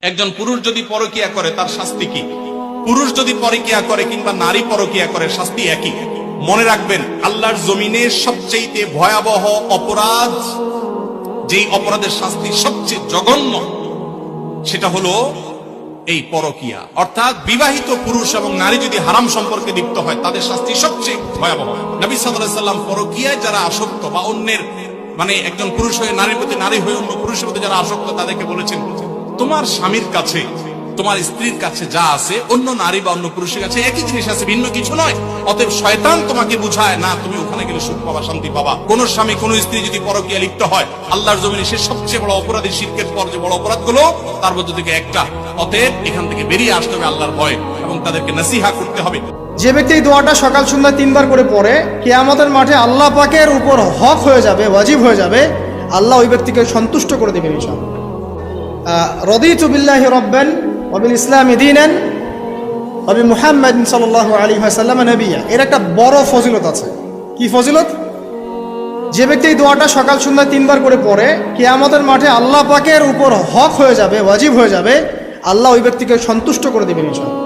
একজন পুরুষ যদি পরকিয়া করে তার শাস্তি কি? পুরুষ যদি পরকিয়া করে কিংবা নারী পরকিয়া করে শাস্তি একই। মনে রাখবেন, আল্লাহর জমিনে সবচেয়ে ভয়াবহ অপরাধ, যেই অপরাধের শাস্তি সবচেয়ে জঘন্য, সেটা হলো এই পরকিয়া। অর্থাৎ বিবাহিত পুরুষ এবং নারী যদি হারাম সম্পর্কে লিপ্ত হয় তাদের শাস্তি সবচেয়ে ভয়াবহ। নবী সাল্লাল্লাহু আলাইহি ওয়াসাল্লাম পরকিয়ায় যারা আসক্ত বা অন্যের একজন পুরুষ হয়ে নারীর প্রতি, নারী হয়ে অন্য পুরুষের প্রতি যারা আসক্ত, তাদেরকে বলেছেন তোমার স্বামীর কাছে, তোমার স্ত্রীর কাছে যা আছে অন্য নারী বা অন্য পুরুষের কাছে একই জিনিস আছে, ভিন্ন কিছু নয়। অতএব শয়তান তোমাকে বুঝায় না তুমি ওখানে গেলে সুখ পাবা, শান্তি পাবা। কোন স্বামী কোন স্ত্রী যদি পরকীয়া লিপ্ত হয়, আল্লাহর জমিনে সে সবচেয়ে বড় অপরাধী। শিরকের পর যে বড় অপরাধগুলো তার মধ্যে থেকে একটা। অতএব এখান থেকে বেরিয়ে আসতে হবে আল্লাহর ভয়, এবং তাদেরকে নসিহা করতে হবে। যে ব্যক্তি এই দোয়াটা সকাল সন্ধ্যা 3 বার করে পড়ে, কিয়ামতের মাঠে আল্লাহ পাকের উপর হক হয়ে যাবে, ওয়াজিব হয়ে যাবে, আল্লাহ ওই ব্যক্তিকে সন্তুষ্ট করে দেবেন ইনশাআল্লাহ। রাদিতু বিল্লাহি রাব্বান ওয়া বিল ইসলামি দীনান ওয়া বি মুহাম্মাদিন সাল্লাল্লাহু আলাইহি ওয়াসাল্লাম নবিয়্যা। এর একটা বড় ফজিলত আছে। কি ফজিলত? যে ব্যক্তি এই দোয়াটা সকাল সন্ধ্যা 3 বার করে পড়ে, কিয়ামতের মাঠে আল্লাহ পাকের উপর হক হয়ে যাবে, ওয়াজিব হয়ে যাবে, আল্লাহ ওই ব্যক্তিকে সন্তুষ্ট করে দেবেন ইনশাআল্লাহ।